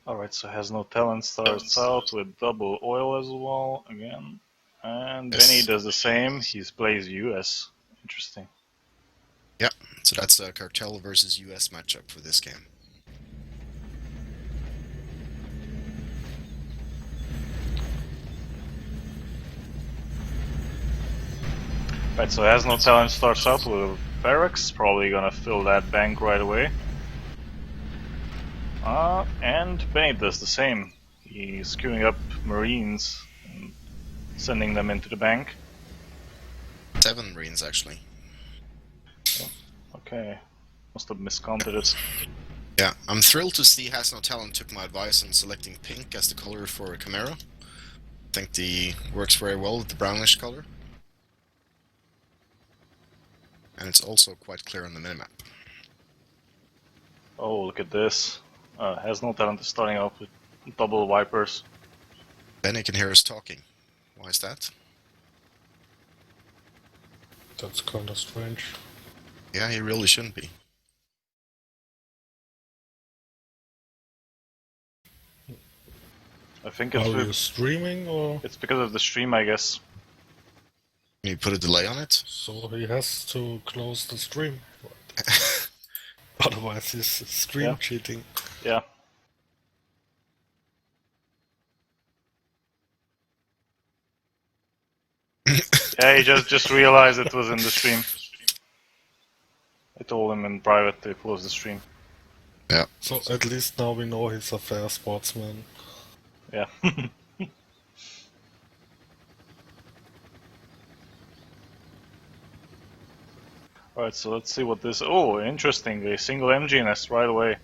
Alright, so Hasnotalent starts out with double oil as well, again. And Yes. Benny does the same, he plays US. Interesting. Yeah, so that's a Cartel versus US matchup for this game. Right, so Hasnotalent starts out with barracks, probably gonna fill that bank right away. And Benny does the same. He's queuing up Marines and sending them into the bank. 7 Marines, actually. Okay, must have miscounted it. Yeah, I'm thrilled to see Hasnotalent took my advice on selecting pink as the color for Chimera. I think the works very well with the brownish color. And it's also quite clear on the minimap. Oh, look at this. Hasnotalent is starting off with double Vipers. Benny can hear us talking. Why is that? That's kinda strange. Yeah, he really shouldn't be. I think Are you streaming or? it's because of the stream, I guess. Can you put a delay on it? So he has to close the stream. Otherwise he's stream cheating. Yeah. Yeah, he just realized it was in the stream. I told him in private to close the stream. Yeah. So at least now we know he's a fair sportsman. Yeah. Alright, so let's see what this... Oh, interesting. A single MG nest right away.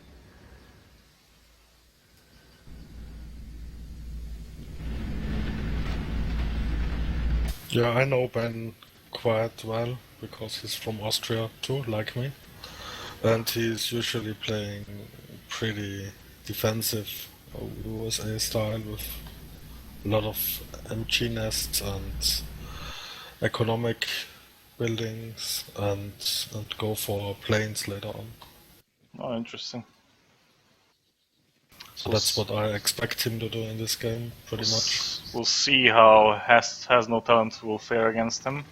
Yeah, I know Ben quite well, because he's from Austria too, like me. And he's usually playing pretty defensive USA style with a lot of MG nests and economic buildings and go for planes later on. Oh, interesting. So that's what I expect him to do in this game, pretty much. We'll see how Hasnotalent will fare against him.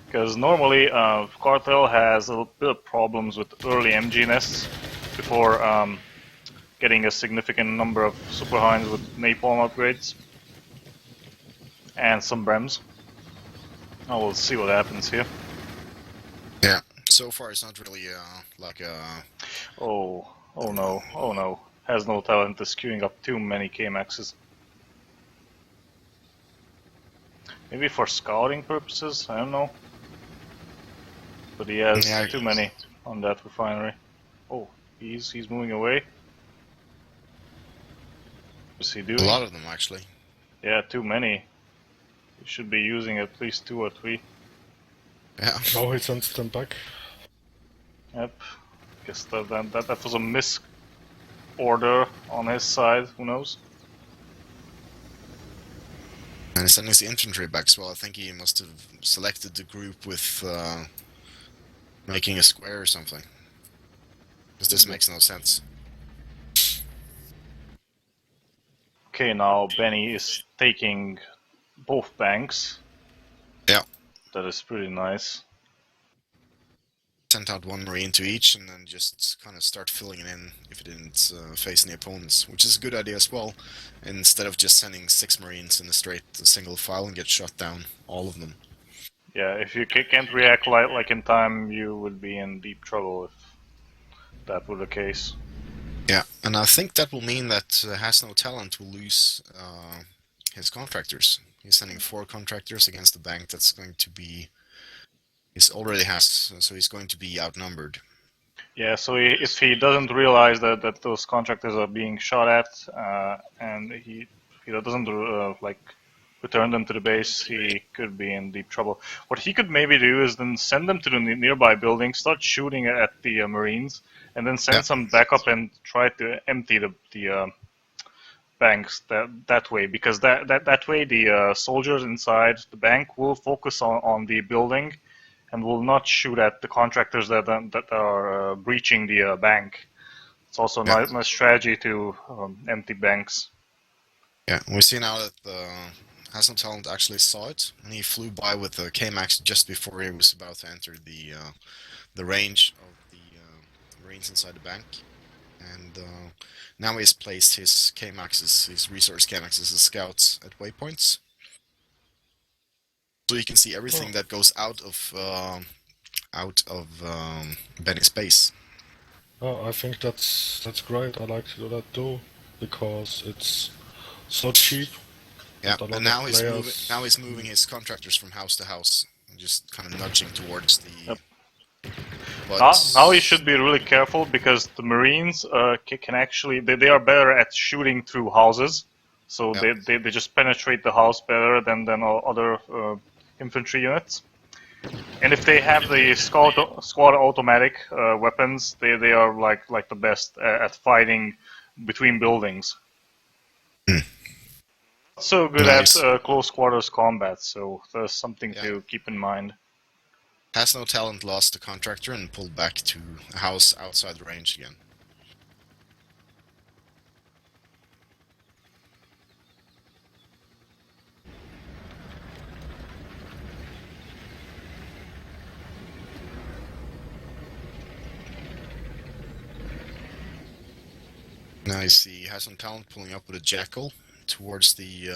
Because normally Cartel has a little bit of problems with early MG nests before getting a significant number of Super Hinds with napalm upgrades. And some Brems. Oh, we'll see what happens here. Yeah, so far it's not really like a... Oh no, oh no. Hasnotalent is queuing up too many K-Maxes. Maybe for scouting purposes, I don't know. But he has too many on that refinery. Oh, he's moving away. What's he doing? A lot of them, actually. Yeah, too many. He should be using at least 2 or 3. Yeah. Now he sends them back. Yep. Guess that was a misorder on his side. Who knows? And he's sending the infantry back as well. I think he must have selected the group with making a square or something. Because this makes no sense. Okay, now Benny is taking both banks. Yeah. That is pretty nice. Sent out 1 Marine to each and then just kind of start filling it in if it didn't face any opponents, which is a good idea as well, instead of just sending 6 Marines in a single file and get shot down, all of them. Yeah, if you can't react like in time, you would be in deep trouble if that were the case. Yeah, and I think that will mean that Hasnotalent will lose his contractors. He's sending 4 contractors against a bank that's going to be... He already has, so he's going to be outnumbered. Yeah, so if he doesn't realize that those contractors are being shot at, and he doesn't like return them to the base, he could be in deep trouble. What he could maybe do is then send them to the nearby building, start shooting at the Marines, and then send some backup and try to empty the banks that way, because that way the soldiers inside the bank will focus on the building and will not shoot at the contractors that are breaching the bank. It's also a Yeah. nice strategy to empty banks. Yeah, we see now that Hasnotalent actually saw it, and he flew by with the K-Max just before he was about to enter the range of the Marines inside the bank. And now he's placed his K-Maxes, his resource K-Maxes as scouts at waypoints. So you can see everything that goes out of Benny's base. Oh, I think that's great. I like to do that too because it's so cheap. Yeah, A lot and now of he's players. moving his contractors from house to house, just kind of nudging towards the. Yep. But Now he should be really careful because the Marines can actually they are better at shooting through houses, so Yeah. they just penetrate the house better than all other infantry units. And if they have the squad automatic weapons, they are like the best at fighting between buildings. So good Nice. at close quarters combat, so there's something Yeah. to keep in mind. Hasnotalent lost the contractor and pulled back to a house outside the range again. Now you see Hasnotalent pulling up with a Jackal towards the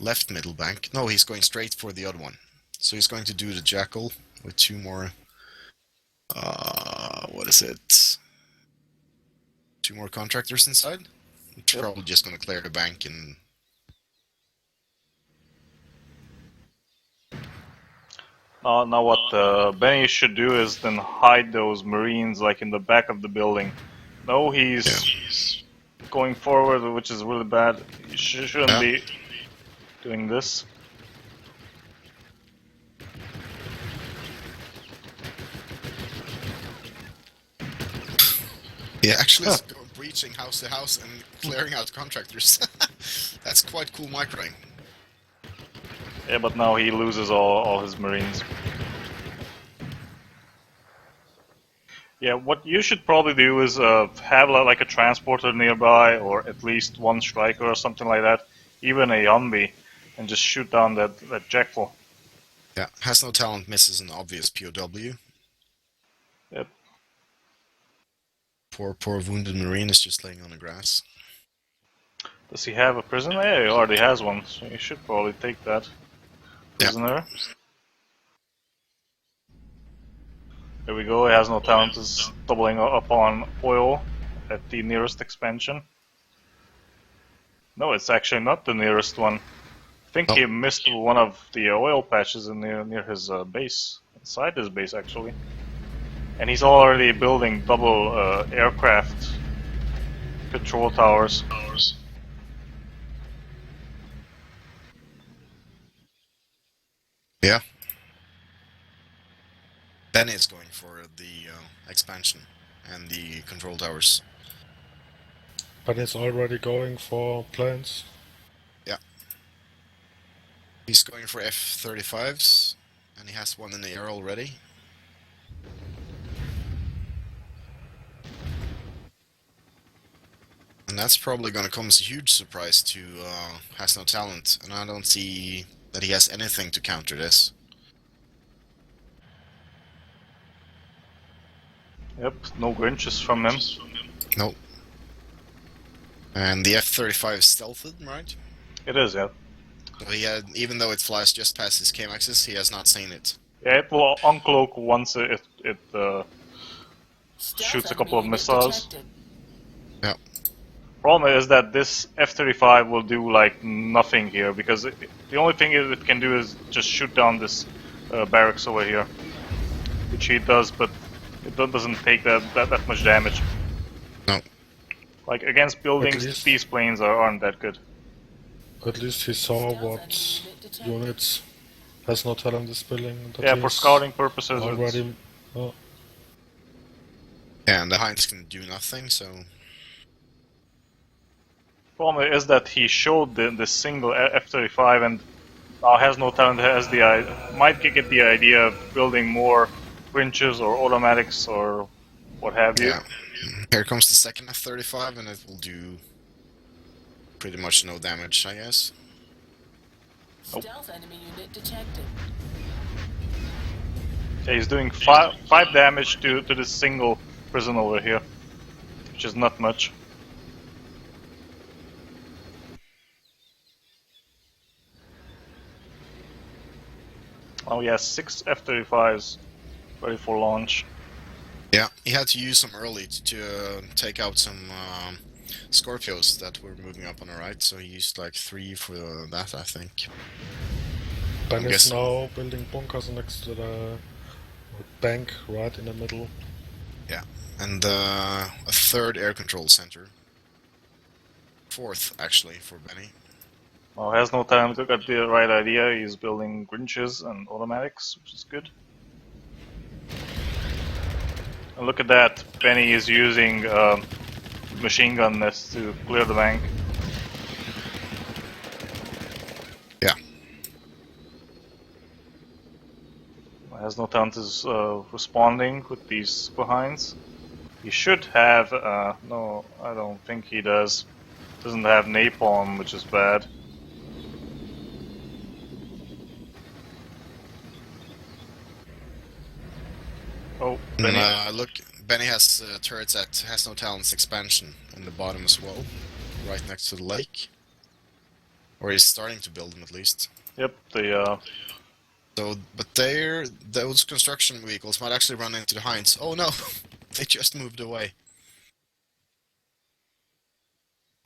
left middle bank. No, he's going straight for the other one. So he's going to do the Jackal with two more. What is it? Two more contractors inside. It's Yep. probably just going to clear the bank and. Now what Benny should do is then hide those Marines like in the back of the building. No, he's going forward, which is really bad. He shouldn't Yeah. be doing this. Yeah, actually, it's breaching house to house and clearing out contractors. That's quite cool microing. Yeah, but now he loses all his Marines. Yeah, what you should probably do is have like a transporter nearby, or at least one striker or something like that, even a Humvee, and just shoot down that Jackal. Yeah, Hasnotalent misses an obvious POW. Yep. Poor wounded Marine is just laying on the grass. Does he have a prisoner? Yeah, he already has one, so he should probably take that prisoner. There we go, Hasnotalent is doubling up on oil at the nearest expansion. No, it's actually not the nearest one. I think he missed one of the oil patches near his base, inside his base actually. And he's already building double aircraft control towers. Yeah. Ben is going for the expansion and the control towers. But he's already going for planes. Yeah. He's going for F-35s, and he has one in the air already. And that's probably going to come as a huge surprise to Hasnotalent, and I don't see that he has anything to counter this. Yep, no Grinches from him. Nope. And the F-35 is stealthed, right? It is, yeah. So he had, even though it flies just past his K-Maxes, he has not seen it. Yeah, it will uncloak once it shoots a couple of missiles. Yeah. Problem is that this F-35 will do like nothing here, because the only thing it can do is just shoot down this barracks over here, which he does, but it doesn't take that much damage. No. Like against buildings, these planes aren't that good. At least he saw what units Hasnotalent is building. Yeah, for scouting purposes. Already. Yeah, and the Heinz can do nothing, so. Problem is that he showed the single F-35, and now Hasnotalent might get the idea of building more winches or automatics or what have you. Yeah. Here comes the second F-35, and it will do pretty much no damage, I guess. Stealth enemy unit detected. Yeah, he's doing five damage to this single prison over here, which is not much. Oh yeah, 6 F-35s ready for launch. Yeah, he had to use them early to take out some Scorpios that were moving up on the right, so he used like 3 for that, I think. Ben I'm is guessing. now building bunkers next to the bank right in the middle. Yeah, and a third air control center. Fourth, actually, for Benny. Well, has no time to get the right idea. He's building Grinches and automatics, which is good. And look at that, Benny is using machine gun nests to clear the bank. Yeah. Hasnotalent is responding with these behinds. He should have, no, I don't think he does. Doesn't have napalm, which is bad. Oh, Benny. Look, Benny has turrets at Hasnotalent's expansion in the bottom as well, right next to the lake. Or he's starting to build them at least. Yep, So, but those construction vehicles might actually run into the Hinds. Oh no, they just moved away.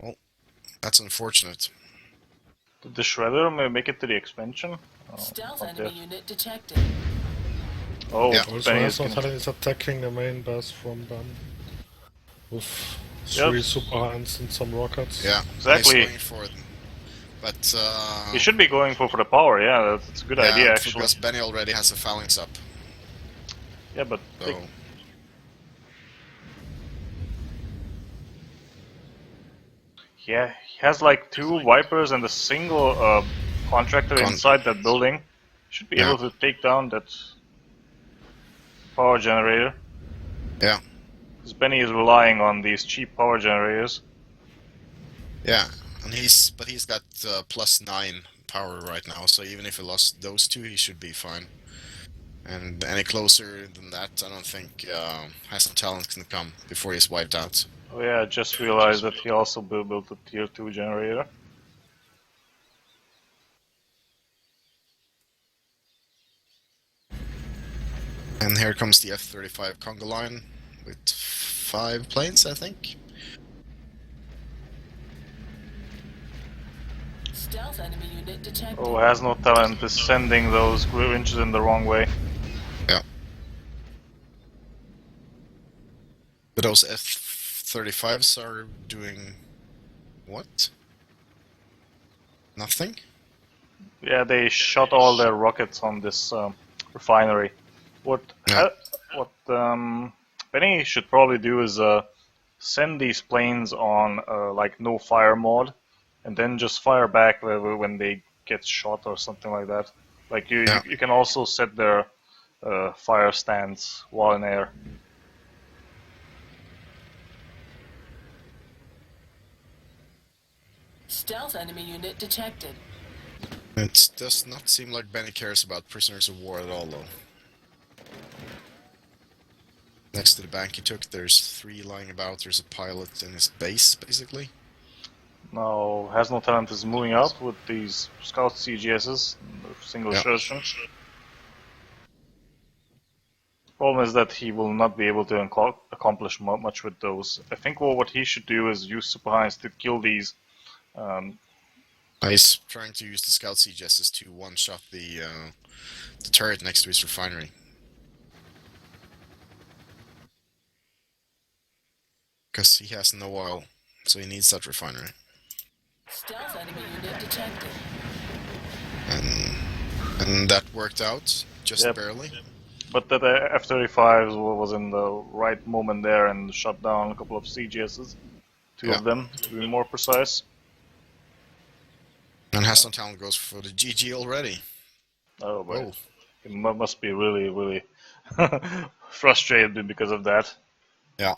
Well, that's unfortunate. did the Shredder make it to the expansion? Oh, Stealth not enemy yet. unit detected. Oh, Yeah. Also, Benny is Hasnotalent is attacking the main base from Ben with 3 Yep. super hands and some rockets. Yeah, Exactly. He's going for it. But He should be going for the power, yeah, that's a good idea actually. Because Benny already has a phalanx up. Yeah, but So yeah, he has like 2 Vipers and a single contractor inside that building. Should be Yeah. able to take down that power generator. Yeah. Because Benny is relying on these cheap power generators. Yeah, and he's got +9 power right now, so even if he lost those 2, he should be fine. And any closer than that, I don't think Hasnotalent can come before he's wiped out. Oh yeah, I just realized that he also built a tier 2 generator. And here comes the F-35 Conga line with 5 planes, I think. Stealth enemy unit detected. Oh, Hasnotalent is sending those Grinches in the wrong way. Yeah. But those F-35s are doing what? Nothing? Yeah, they shot all their rockets on this refinery. What Benny should probably do is send these planes on like no fire mode, and then just fire back when they get shot or something like that. Like you can also set their fire stance while in air. Stealth enemy unit detected. It does not seem like Benny cares about prisoners of war at all, though. Next to the bank he took, there's 3 lying about. There's a pilot in his base, basically. Now Hasnotalent is moving out with these scout CGSs, single insertion. Problem is that he will not be able to accomplish much with those. I think what he should do is use super hinds to kill these. He's trying to use the scout CGSs to one-shot the turret next to his refinery. Because he has no oil, so he needs that refinery. Stealth enemy unit detected. And that worked out, just barely. But that F-35 was in the right moment there and shot down a couple of CGSs. 2 of them, to be more precise. And Hasnotalent goes for the GG already. Oh boy. He must be really, really frustrated because of that. Yeah.